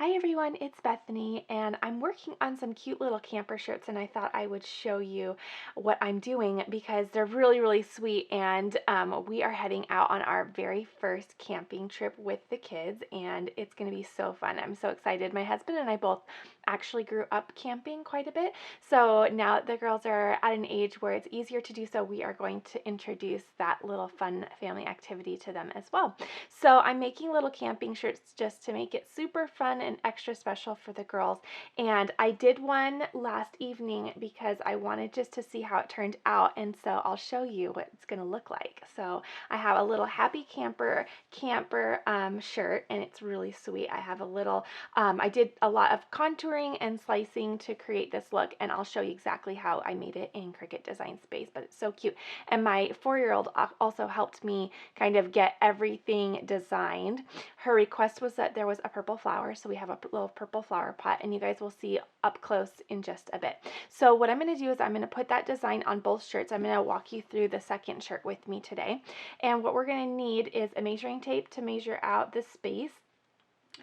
Hi everyone, it's Bethany and I'm working on some cute little camper shirts and I thought I would show you what I'm doing because they're really sweet and we are heading out on our very first camping trip with the kids and it's going to be so fun. I'm so excited. My husband and I both actually grew up camping quite a bit, so now that the girls are at an age where it's easier to do so, we are going to introduce that little fun family activity to them as well. So I'm making little camping shirts just to make it super fun and extra special for the girls. And I did one last evening because I wanted just to see how it turned out. And so I'll show you what it's going to look like. So I have a little happy camper shirt and it's really sweet. I have a little, I did a lot of contouring and slicing to create this look. And I'll show you exactly how I made it in Cricut Design Space, but it's so cute. And my 4-year-old also helped me kind of get everything designed. Her request was that there was a purple flower, so we have a little purple flower pot, and you guys will see up close in just a bit. So what I'm going to do is I'm going to put that design on both shirts. I'm going to walk you through the second shirt with me today. And what we're going to need is a measuring tape to measure out the space.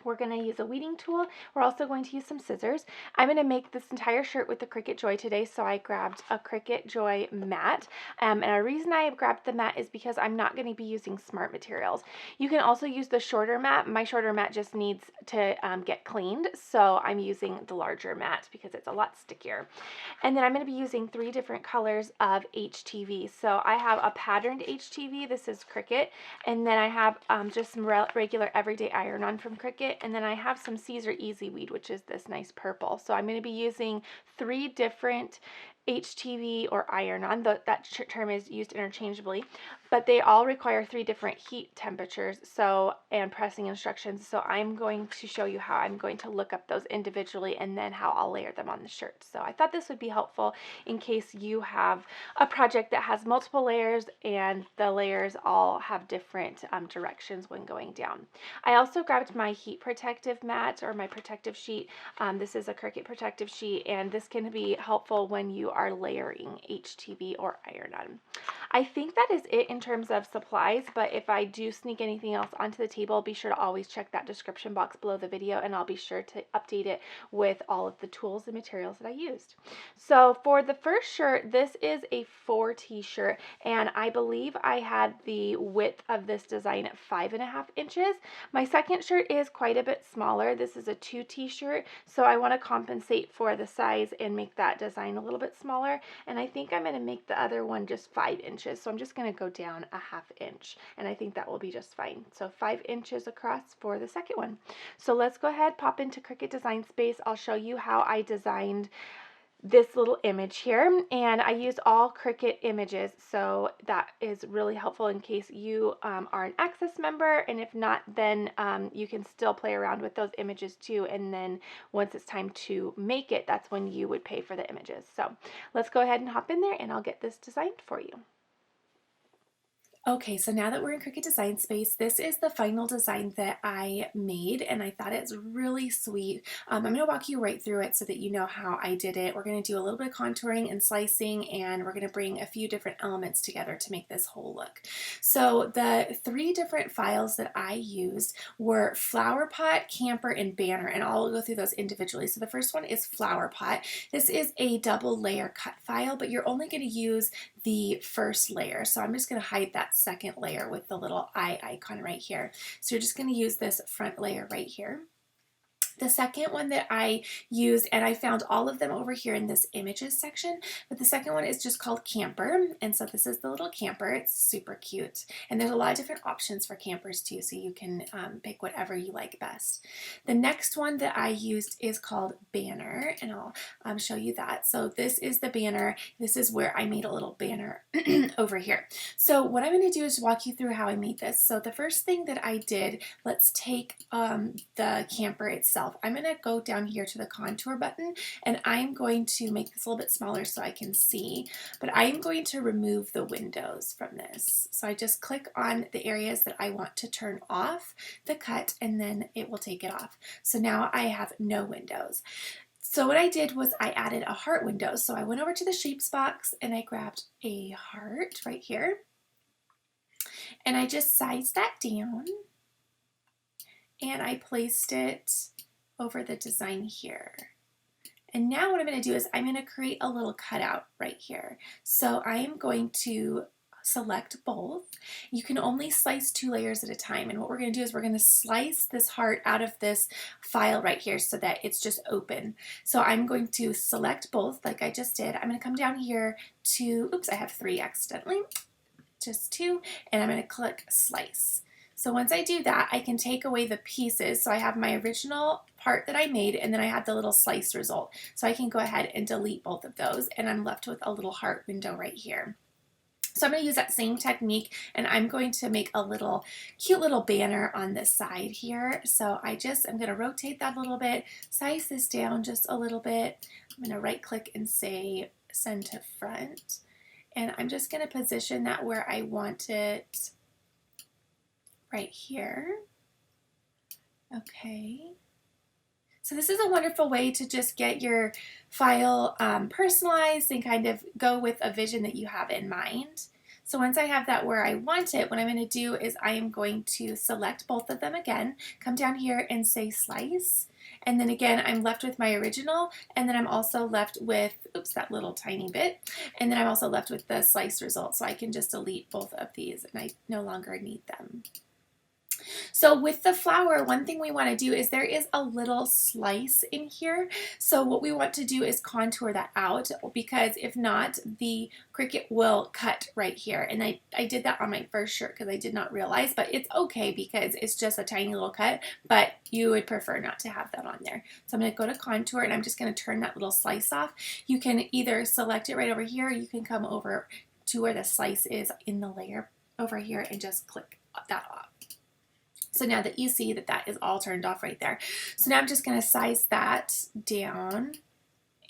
We're going to use a weeding tool. We're also going to use some scissors. I'm going to make this entire shirt with the Cricut Joy today, so I grabbed a Cricut Joy mat. And a reason I grabbed the mat is because I'm not going to be using smart materials. You can also use the shorter mat. My shorter mat just needs to get cleaned, so I'm using the larger mat because it's a lot stickier. And then I'm going to be using 3 different colors of HTV. So I have a patterned HTV. This is Cricut. And then I have just some regular everyday iron-on from Cricut. And then I have some Caesar Easy Weed, which is this nice purple. So I'm going to be using 3 different HTV or iron-on. That term is used interchangeably, but they all require 3 different heat temperatures and pressing instructions. So I'm going to show you how I'm going to look up those individually and then how I'll layer them on the shirt. So I thought this would be helpful in case you have a project that has multiple layers and the layers all have different directions when going down. I also grabbed my heat protective mat or my protective sheet. This is a Cricut protective sheet, and this can be helpful when you are layering HTV or iron-on. I think that is it in terms of supplies, but if I do sneak anything else onto the table, be sure to always check that description box below the video, and I'll be sure to update it with all of the tools and materials that I used. So for the first shirt, this is a 4 t-shirt, and I believe I had the width of this design at 5.5 inches. My second shirt is quite a bit smaller. This is a 2 t-shirt, so I want to compensate for the size and make that design a little bit smaller, and I think I'm going to make the other one just 5 inches. So I'm just going to go down a 1/2 inch, and I think that will be just fine. So 5 inches across for the second one. So let's go ahead, pop into Cricut Design Space. I'll show you how I designed this little image here, and I used all Cricut images, so that is really helpful in case you are an Access member, and if not, then you can still play around with those images too, and then once it's time to make it, that's when you would pay for the images. So let's go ahead and hop in there and I'll get this designed for you. Okay, so now that we're in Cricut Design Space, this is the final design that I made, and I thought it's really sweet. I'm going to walk you right through it so that you know how I did it. We're going to do a little bit of contouring and slicing, and we're going to bring a few different elements together to make this whole look. So the 3 different files that I used were Flower Pot, Camper, and Banner, and I'll go through those individually. So the first one is Flower Pot. This is a double layer cut file, but you're only going to use the first layer. So I'm just going to hide that second layer with the little eye icon right here. So you're just going to use this front layer right here. The second one that I used, and I found all of them over here in this images section, but the second one is just called Camper, and so this is the little camper. It's super cute, and there's a lot of different options for campers too, so you can pick whatever you like best. The next one that I used is called Banner, and I'll show you that. So this is the banner. This is where I made a little banner over here. So what I'm going to do is walk you through how I made this. So the first thing that I did, let's take the camper itself. I'm going to go down here to the contour button, and I'm going to make this a little bit smaller so I can see, but I'm going to remove the windows from this. So I just click on the areas that I want to turn off the cut, and then it will take it off. So now I have no windows. So what I did was I added a heart window. So I went over to the shapes box and I grabbed a heart right here, and I just sized that down, and I placed it over the design here. And now what I'm going to do is I'm going to create a little cutout right here. So I am going to select both. You can only slice 2 layers at a time. And what we're going to do is we're going to slice this heart out of this file right here so that it's just open. So I'm going to select both like I just did. I'm going to come down here to, oops, I have 3 accidentally, just 2, and I'm going to click slice. So once I do that, I can take away the pieces. So I have my original part that I made, and then I have the little slice result. So I can go ahead and delete both of those, and I'm left with a little heart window right here. So I'm going to use that same technique, and I'm going to make a little cute little banner on this side here. So I'm going to rotate that a little bit, size this down just a little bit. I'm going to right click and say send to front. And I'm just going to position that where I want it right here. Okay. So this is a wonderful way to just get your file personalized and kind of go with a vision that you have in mind. So once I have that where I want it, what I'm going to do is I am going to select both of them again, come down here and say slice. And then again, I'm left with my original, and then I'm also left with, oops, that little tiny bit. And then I'm also left with the slice result. So I can just delete both of these and I no longer need them. So with the flower, one thing we want to do is there is a little slice in here. So what we want to do is contour that out, because if not, the Cricut will cut right here. And I did that on my first shirt because I did not realize, but it's okay because it's just a tiny little cut, but you would prefer not to have that on there. So I'm going to go to contour, and I'm just going to turn that little slice off. You can either select it right over here, or you can come over to where the slice is in the layer over here and just click that off. So now that you see that that is all turned off right there. So now I'm just going to size that down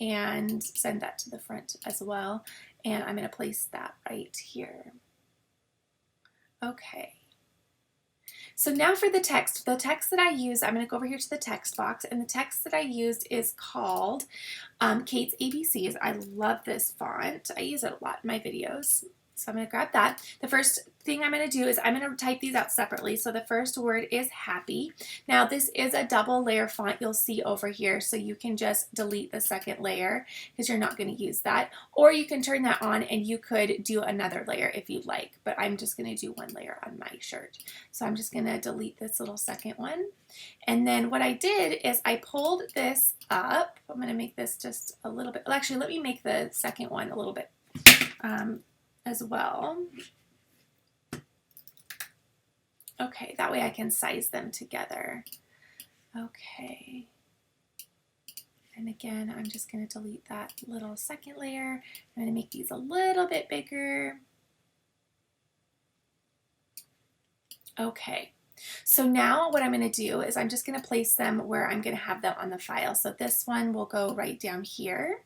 and send that to the front as well. And I'm going to place that right here. Okay. So now for the text that I use, I'm going to go over here to the text box, and the text that I used is called Kate's ABCs. I love this font. I use it a lot in my videos. So I'm going to grab that. The first thing I'm going to do is I'm going to type these out separately. So the first word is happy. Now this is a double layer font you'll see over here. So you can just delete the second layer because you're not going to use that. Or you can turn that on and you could do another layer if you'd like. But I'm just going to do one layer on my shirt. So I'm just going to delete this little second one. And then what I did is I pulled this up. I'm going to make this just a little bit. Well, actually, let me make the second one a little bit as well. Okay, that way I can size them together. Okay. And again, I'm just going to delete that little second layer. I'm going to make these a little bit bigger. Okay. So now what I'm going to do is I'm just going to place them where I'm going to have them on the file. So this one will go right down here.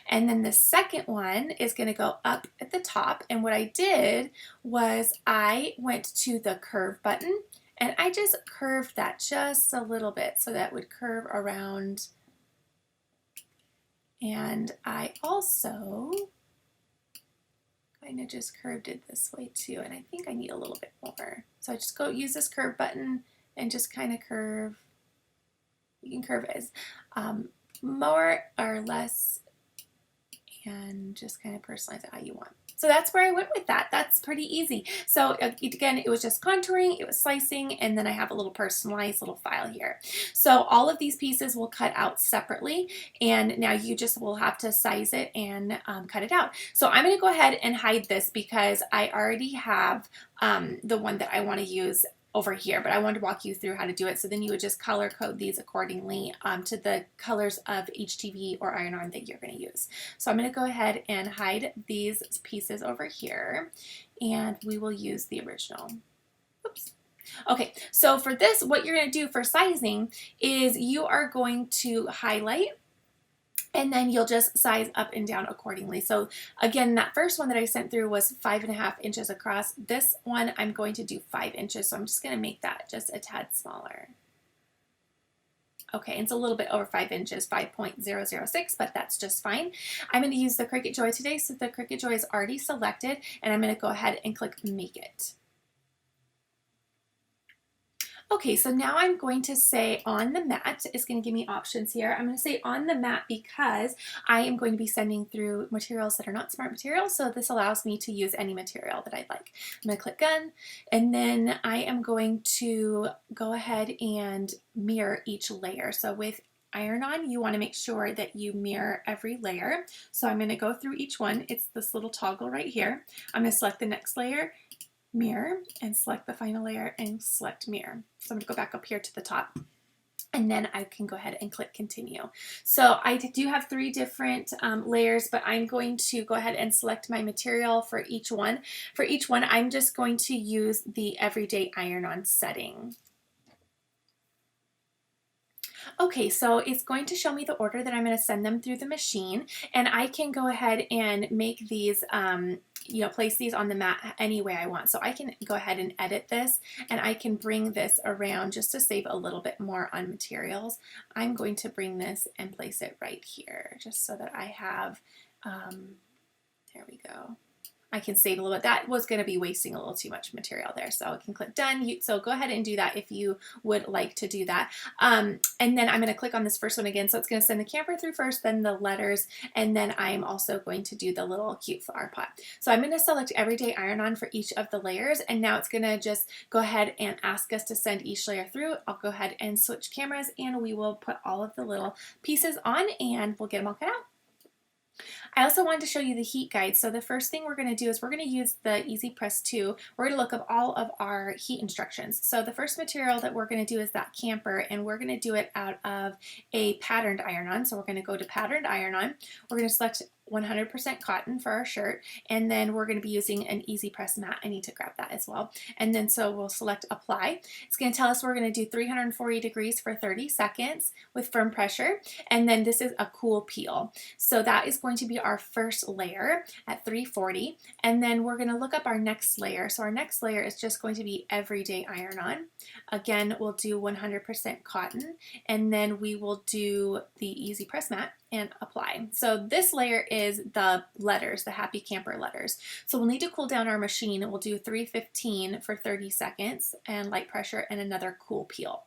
And then the second one is going to go up at the top. And what I did was I went to the curve button and I just curved that just a little bit so that would curve around. And I also kind of just curved it this way too. And I think I need a little bit more. So I just go use this curve button and just kind of curve. You can curve as more or less, and just kind of personalize it how you want. So that's where I went with that. That's pretty easy. So again, it was just contouring, it was slicing, and then I have a little personalized little file here. So all of these pieces will cut out separately, and now you just will have to size it and cut it out. So I'm gonna go ahead and hide this because I already have the one that I wanna use over here, but I wanted to walk you through how to do it. So then you would just color code these accordingly to the colors of HTV or iron-on that you're going to use. So I'm going to go ahead and hide these pieces over here, and we will use the original. Oops. Okay, so for this, what you're going to do for sizing is you are going to highlight, and then you'll just size up and down accordingly. So again, that first one that I sent through was 5.5 inches across. This one I'm going to do 5 inches. So I'm just going to make that just a tad smaller. Okay, it's a little bit over 5 inches, 5.006, but that's just fine. I'm going to use the Cricut Joy today. So the Cricut Joy is already selected, and I'm going to go ahead and click Make It. Okay, so now I'm going to say on the mat. It's going to give me options here. I'm going to say on the mat because I am going to be sending through materials that are not smart materials, so this allows me to use any material that I'd like. I'm going to click done, and then I am going to go ahead and mirror each layer. So with iron-on, you want to make sure that you mirror every layer. So I'm going to go through each one. It's this little toggle right here. I'm going to select the next layer, mirror, and select the final layer and select mirror. So I'm going to go back up here to the top, and then I can go ahead and click continue. So I do have 3 different layers, but I'm going to go ahead and select my material for each one. For each one, I'm just going to use the everyday iron-on setting. Okay, so it's going to show me the order that I'm going to send them through the machine, and I can go ahead and make these, place these on the mat any way I want. So I can go ahead and edit this, and I can bring this around just to save a little bit more on materials. I'm going to bring this and place it right here, just so that I have, there we go. I can save a little bit. That was going to be wasting a little too much material there, so I can click done. So go ahead and do that if you would like to do that. And then I'm going to click on this first one again. So it's going to send the camper through first, then the letters, and then I'm also going to do the little cute flower pot. So I'm going to select everyday iron-on for each of the layers, and now it's going to just go ahead and ask us to send each layer through. I'll go ahead and switch cameras, and we will put all of the little pieces on, and we'll get them all cut out. I also wanted to show you the heat guide. So the first thing we're going to do is we're going to use the EasyPress 2. We're going to look up all of our heat instructions. So the first material that we're going to do is that camper, and we're going to do it out of a patterned iron-on. So we're going to go to patterned iron-on. We're going to select 100% cotton for our shirt, and then we're going to be using an EasyPress mat. I need to grab that as well. And then so we'll select apply. It's going to tell us we're going to do 340 degrees for 30 seconds with firm pressure, and then this is a cool peel. So that is going to be our first layer at 340, and then we're going to look up our next layer. So our next layer is just going to be everyday iron-on. Again, we'll do 100% cotton, and then we will do the EasyPress mat and apply. So this layer is the letters, the Happy Camper letters. So we'll need to cool down our machine. We'll do 315 for 30 seconds and light pressure and another cool peel.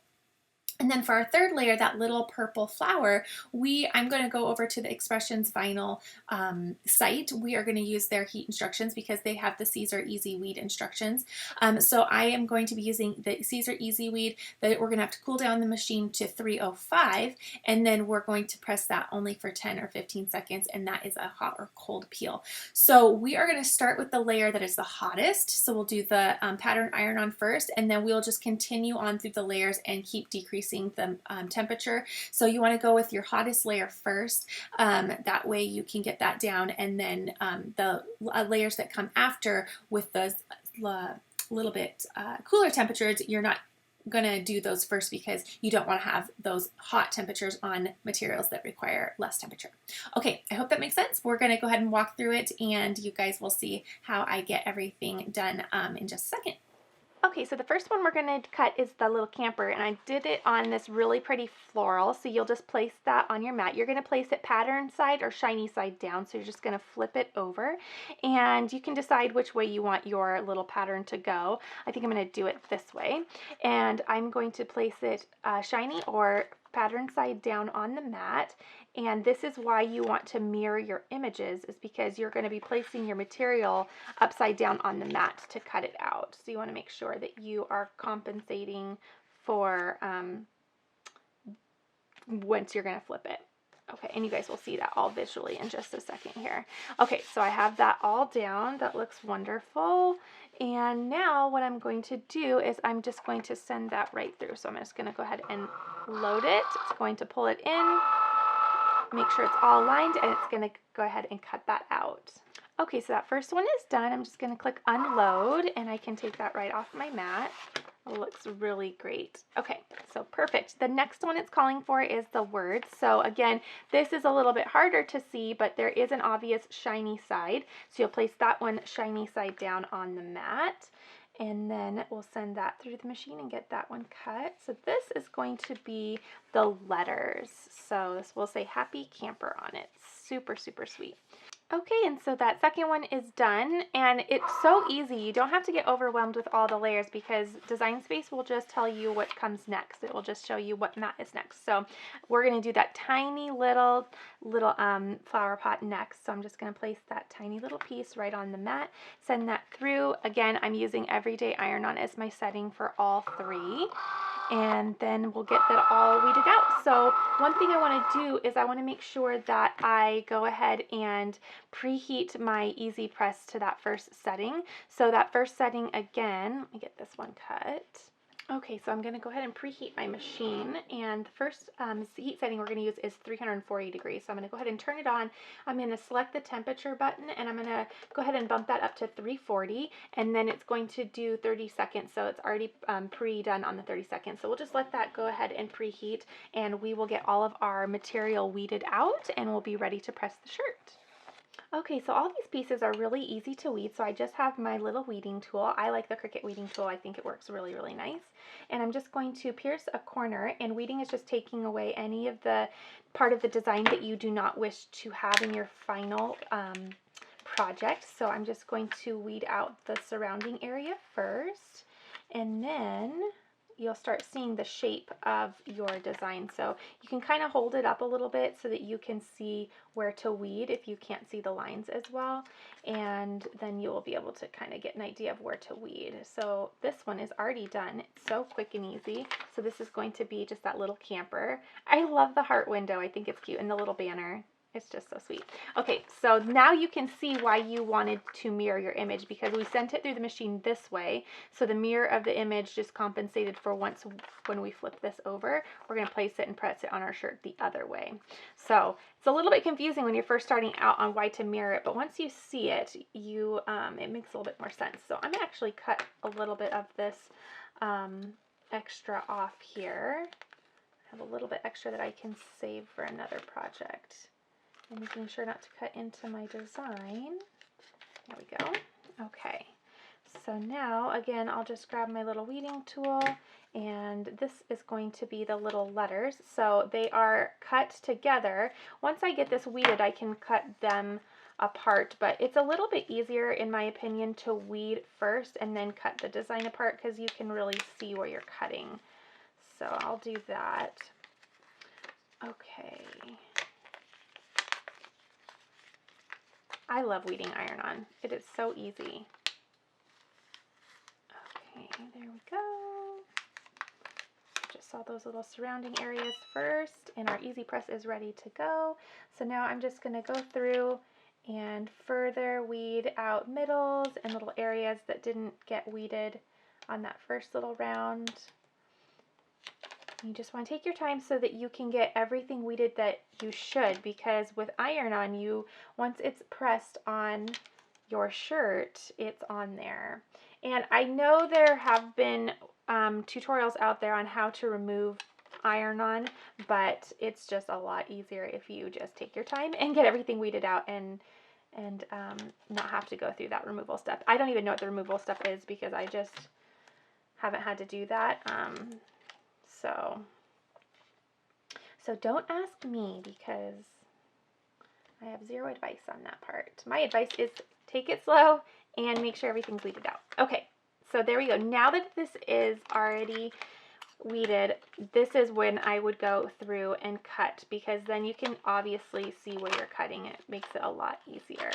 And then for our third layer, that little purple flower, I'm going to go over to the Expressions Vinyl site. We are going to use their heat instructions because they have the Caesar Easy Weed instructions. So I am going to be using the Caesar Easy Weed. That we're going to have to cool down the machine to 305, and then we're going to press that only for 10 or 15 seconds, and that is a hot or cold peel. So we are going to start with the layer that is the hottest. So we'll do the pattern iron-on first, and then we'll just continue on through the layers and keep decreasing the temperature. So you want to go with your hottest layer first. That way you can get that down, and then the layers that come after with those little bit cooler temperatures, you're not going to do those first because you don't want to have those hot temperatures on materials that require less temperature. Okay, I hope that makes sense. We're going to go ahead and walk through it, and you guys will see how I get everything done in just a second. Okay, so the first one we're going to cut is the little camper, and I did it on this really pretty floral, so you'll just place that on your mat. You're going to place it pattern side or shiny side down, so you're just going to flip it over, and you can decide which way you want your little pattern to go. I think I'm going to do it this way, and I'm going to place it shiny or pattern side down on the mat. And this is why you want to mirror your images, is because you're going to be placing your material upside down on the mat to cut it out. So you want to make sure that you are compensating for once you're going to flip it. Okay, and you guys will see that all visually in just a second here. Okay, so I have that all down. That looks wonderful. And now what I'm going to do is I'm just going to send that right through. So I'm just going to go ahead and load it. It's going to pull it in, make sure it's all aligned, and it's going to go ahead and cut that out. Okay, so that first one is done. I'm just going to click unload, and I can take that right off my mat. It looks really great. Okay, so perfect. The next one it's calling for is the words. So again, this is a little bit harder to see, but there is an obvious shiny side. So you'll place that one shiny side down on the mat, and then we'll send that through the machine and get that one cut. So this is going to be the letters. So this will say Happy Camper on it. Super, super sweet. Okay, and so that second one is done, and it's so easy. You don't have to get overwhelmed with all the layers because Design Space will just tell you what comes next. It will just show you what mat is next. So we're going to do that tiny little flower pot next. So I'm just going to place that tiny little piece right on the mat, send that through. Again, I'm using Everyday Iron-On as my setting for all three. And then we'll get that all weeded out. So one thing I want to do is I want to make sure that I go ahead and preheat my EasyPress to that first setting. So that first setting, again, let me get this one cut. Okay, so I'm going to go ahead and preheat my machine, and the first heat setting we're going to use is 340 degrees. So I'm going to go ahead and turn it on. I'm going to select the temperature button, and I'm going to go ahead and bump that up to 340, and then it's going to do 30 seconds, so it's already pre-done on the 30 seconds. So we'll just let that go ahead and preheat, and we will get all of our material weeded out, and we'll be ready to press the shirt. Okay, so all these pieces are really easy to weed, so I just have my little weeding tool. I like the Cricut weeding tool. I think it works really, really nice. And I'm just going to pierce a corner, and weeding is just taking away any of the part of the design that you do not wish to have in your final project. So I'm just going to weed out the surrounding area first, and then you'll start seeing the shape of your design. So you can kind of hold it up a little bit so that you can see where to weed if you can't see the lines as well. And then you will be able to kind of get an idea of where to weed. So this one is already done. It's so quick and easy. So this is going to be just that little camper. I love the heart window. I think it's cute, and the little banner. It's just so sweet. Okay, so now you can see why you wanted to mirror your image, because we sent it through the machine this way. So the mirror of the image just compensated for once when we flip this over, we're going to place it and press it on our shirt the other way. So it's a little bit confusing when you're first starting out on why to mirror it, but once you see it, it makes a little bit more sense. So I'm going to actually cut a little bit of this extra off here. I have a little bit extra that I can save for another project. And making sure not to cut into my design. There we go. Okay, so now again I'll just grab my little weeding tool, and this is going to be the little letters. So they are cut together. Once I get this weeded, I can cut them apart, but it's a little bit easier in my opinion to weed first and then cut the design apart, because you can really see where you're cutting. So I'll do that. Okay. I love weeding iron-on. It is so easy. Okay, there we go. Just saw those little surrounding areas first, and our EasyPress is ready to go. So now I'm just going to go through and further weed out middles and little areas that didn't get weeded on that first little round. You just want to take your time so that you can get everything weeded that you should, because with iron-on, once it's pressed on your shirt, it's on there. And I know there have been tutorials out there on how to remove iron-on, but it's just a lot easier if you just take your time and get everything weeded out and not have to go through that removal step. I don't even know what the removal step is because I just haven't had to do that. So don't ask me because I have zero advice on that part. My advice is take it slow and make sure everything's weeded out. Okay, so there we go. Now that this is already weeded, this is when I would go through and cut, because then you can obviously see where you're cutting. It makes it a lot easier.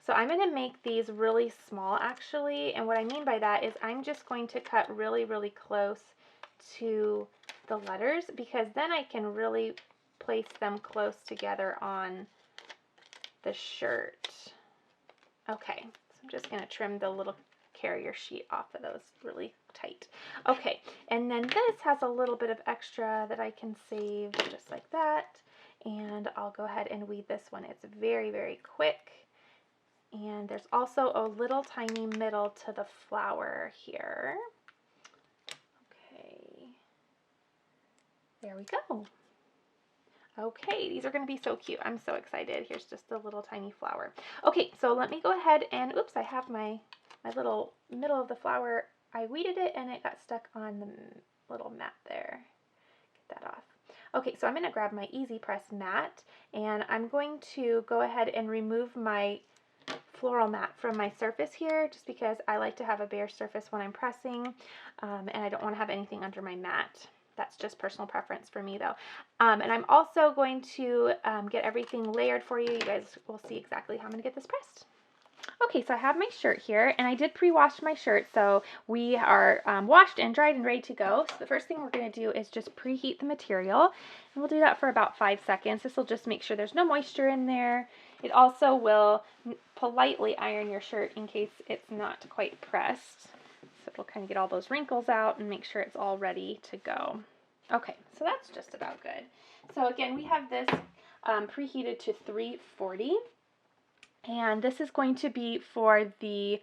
So I'm going to make these really small actually, and what I mean by that is I'm just going to cut really, really close to the letters, because then I can really place them close together on the shirt. Okay, so I'm just going to trim the little carrier sheet off of those really tight. Okay, and then this has a little bit of extra that I can save just like that, and I'll go ahead and weed this one. It's very, very quick, and there's also a little tiny middle to the flower here. There we go. Okay, these are going to be so cute. I'm so excited. Here's just a little tiny flower. Okay, so let me go ahead and, oops, I have my little middle of the flower. I weeded it and it got stuck on the little mat there. Get that off. Okay, so I'm going to grab my EasyPress mat, and I'm going to go ahead and remove my floral mat from my surface here, just because I like to have a bare surface when I'm pressing, and I don't want to have anything under my mat. That's just personal preference for me though. And I'm also going to get everything layered for you. You guys will see exactly how I'm going to get this pressed. Okay, so I have my shirt here, and I did pre-wash my shirt, so we are washed and dried and ready to go. So the first thing we're going to do is just preheat the material, and we'll do that for about 5 seconds. This will just make sure there's no moisture in there. It also will politely iron your shirt in case it's not quite pressed. So it'll kind of get all those wrinkles out and make sure it's all ready to go. Okay, so that's just about good. So again, we have this preheated to 340. And this is going to be for the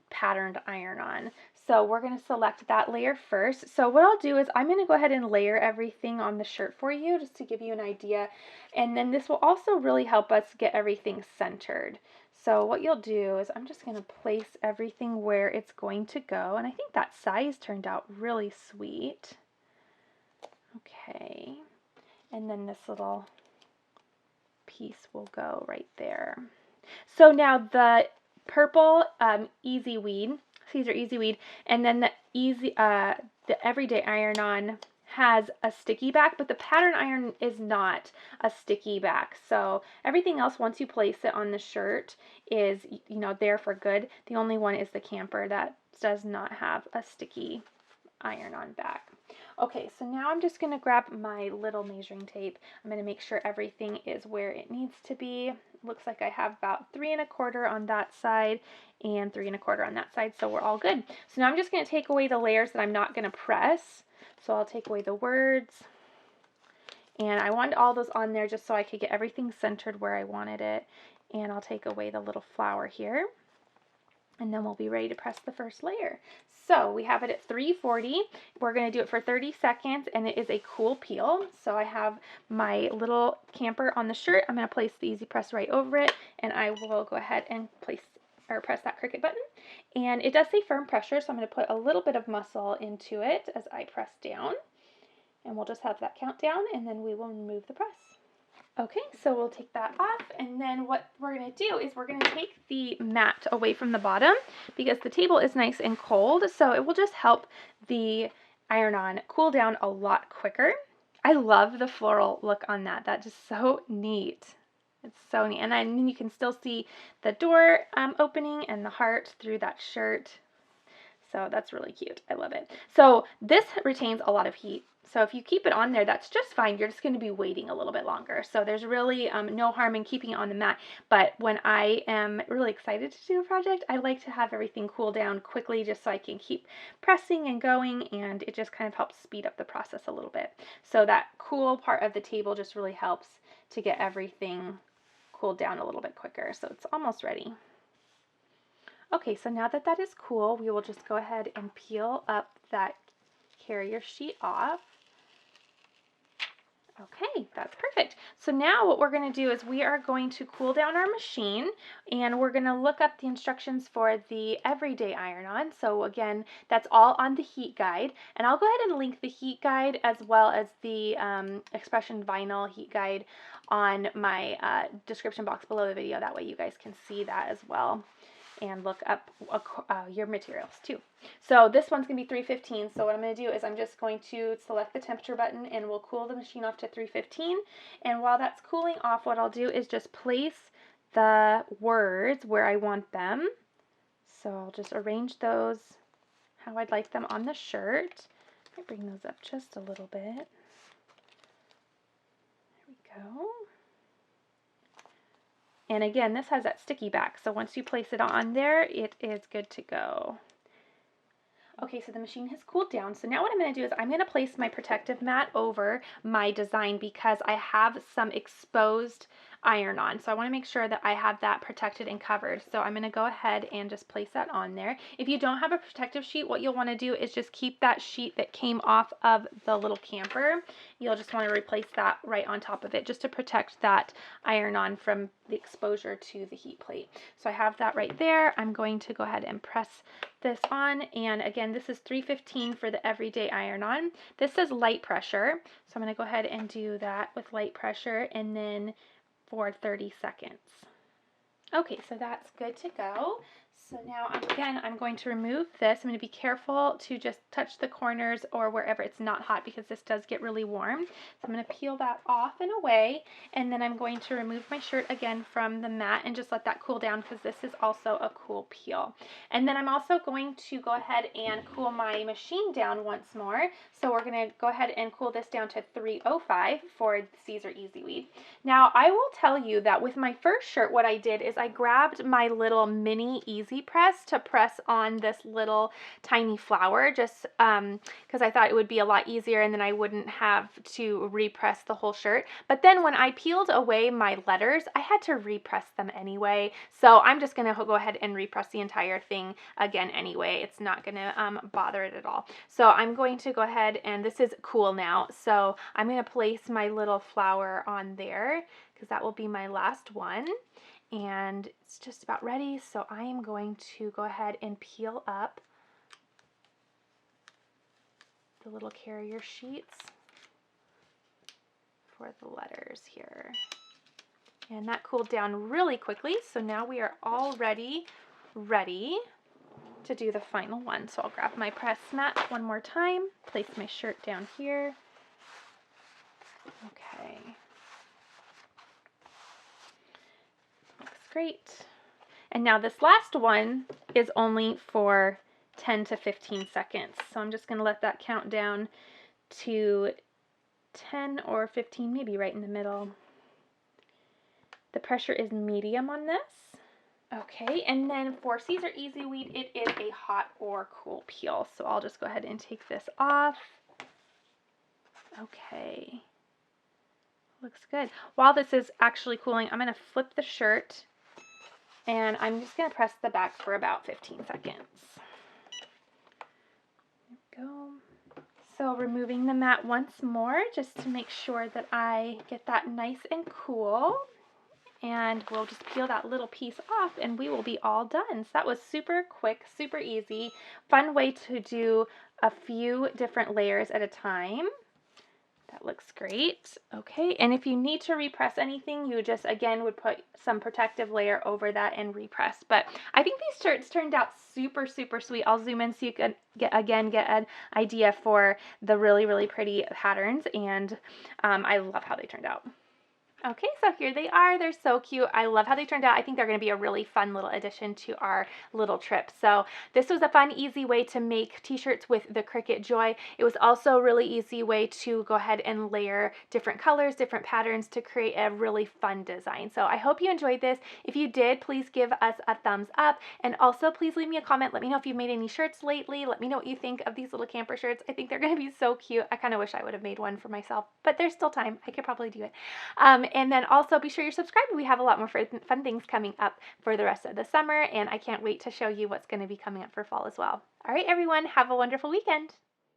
patterned iron-on. So we're going to select that layer first. So what I'll do is I'm going to go ahead and layer everything on the shirt for you, just to give you an idea. And then this will also really help us get everything centered. So what you'll do is I'm just going to place everything where it's going to go. And I think that size turned out really sweet. Okay. And then this little piece will go right there. So now the purple Easy Weed, Caesar Easy Weed, and then the Everyday Iron-On has a sticky back, but the pattern iron is not a sticky back. So everything else, once you place it on the shirt, is there for good. The only one is the camper that does not have a sticky iron-on back. Okay, so now I'm just going to grab my little measuring tape. I'm going to make sure everything is where it needs to be. Looks like I have about 3 1/4 on that side and 3 1/4 on that side, so we're all good. So now I'm just going to take away the layers that I'm not going to press. So I'll take away the words, and I wanted all those on there just so I could get everything centered where I wanted it. And I'll take away the little flower here, and then we'll be ready to press the first layer. So we have it at 340. We're going to do it for 30 seconds, and it is a cool peel. So I have my little camper on the shirt. I'm going to place the EasyPress right over it, and I will go ahead and press that Cricut button. And it does say firm pressure, so I'm going to put a little bit of muscle into it as I press down. And we'll just have that count down, and then we will remove the press. Okay, so we'll take that off, and then what we're going to do is we're going to take the mat away from the bottom because the table is nice and cold, so it will just help the iron-on cool down a lot quicker. I love the floral look on that. That's just so neat. It's so neat. And then you can still see the door opening and the heart through that shirt. So that's really cute. I love it. So this retains a lot of heat. So if you keep it on there, that's just fine. You're just going to be waiting a little bit longer. So there's really no harm in keeping it on the mat. But when I am really excited to do a project, I like to have everything cool down quickly just so I can keep pressing and going, and it just kind of helps speed up the process a little bit. So that cool part of the table just really helps to get everything cooled down a little bit quicker. So it's almost ready. Okay, so now that that is cool, we will just go ahead and peel up that carrier sheet off. Okay, that's perfect. So now what we're going to do is we are going to cool down our machine, and we're going to look up the instructions for the Everyday Iron-On. So again, that's all on the heat guide, and I'll go ahead and link the heat guide as well as the Expression Vinyl heat guide on my description box below the video. That way you guys can see that as well and look up your materials too. So this one's going to be 315. So what I'm going to do is I'm just going to select the temperature button, and we'll cool the machine off to 315. And while that's cooling off, what I'll do is just place the words where I want them. So I'll just arrange those how I'd like them on the shirt. I bring those up just a little bit. There we go. And again, this has that sticky back, so once you place it on there, it is good to go. Okay, so the machine has cooled down. So now what I'm going to do is I'm going to place my protective mat over my design because I have some exposed iron on. So I want to make sure that I have that protected and covered. So I'm going to go ahead and just place that on there. If you don't have a protective sheet, what you'll want to do is just keep that sheet that came off of the little camper. You'll just want to replace that right on top of it just to protect that iron on from the exposure to the heat plate. So I have that right there. I'm going to go ahead and press this on, and again, this is 315 for the everyday iron on. This says light pressure, so I'm going to go ahead and do that with light pressure and then for 30 seconds. Okay, so that's good to go. So now, again, I'm going to remove this. I'm going to be careful to just touch the corners or wherever it's not hot because this does get really warm. So I'm going to peel that off and away, and then I'm going to remove my shirt again from the mat and just let that cool down because this is also a cool peel. And then I'm also going to go ahead and cool my machine down once more. So we're going to go ahead and cool this down to 305 for Caesar EasyWeed. Now, I will tell you that with my first shirt, what I did is I grabbed my little mini EasyPress to press on this little tiny flower just because I thought it would be a lot easier and then I wouldn't have to repress the whole shirt. But then when I peeled away my letters, I had to repress them anyway. So I'm just going to go ahead and repress the entire thing again anyway. It's not going to bother it at all. So I'm going to go ahead, and this is cool now. So I'm going to place my little flower on there because that will be my last one. And it's just about ready, so I am going to go ahead and peel up the little carrier sheets for the letters here. And that cooled down really quickly, so now we are already ready to do the final one. So I'll grab my press mat one more time, place my shirt down here. Okay. Great. And now this last one is only for 10 to 15 seconds. So I'm just going to let that count down to 10 or 15, maybe right in the middle. The pressure is medium on this. Okay, and then for Caesar EasyWeed, it is a hot or cool peel. So I'll just go ahead and take this off. Okay. Looks good. While this is actually cooling, I'm going to flip the shirt. And I'm just going to press the back for about 15 seconds. There we go. So removing the mat once more just to make sure that I get that nice and cool. And we'll just peel that little piece off and we will be all done. So that was super quick, super easy, fun way to do a few different layers at a time. That looks great. Okay, and if you need to repress anything, you just, again, would put some protective layer over that and repress. But I think these shirts turned out super, super sweet. I'll zoom in so you can, get an idea for the really, really pretty patterns. And I love how they turned out. Okay, so here they are. They're so cute. I love how they turned out. I think they're going to be a really fun little addition to our little trip. So this was a fun, easy way to make t-shirts with the Cricut Joy. It was also a really easy way to go ahead and layer different colors, different patterns to create a really fun design. So I hope you enjoyed this. If you did, please give us a thumbs up. And also, please leave me a comment. Let me know if you've made any shirts lately. Let me know what you think of these little camper shirts. I think they're going to be so cute. I kind of wish I would have made one for myself, but there's still time. I could probably do it. And then also be sure you're subscribed. We have a lot more fun things coming up for the rest of the summer, and I can't wait to show you what's going to be coming up for fall as well. All right, everyone, have a wonderful weekend.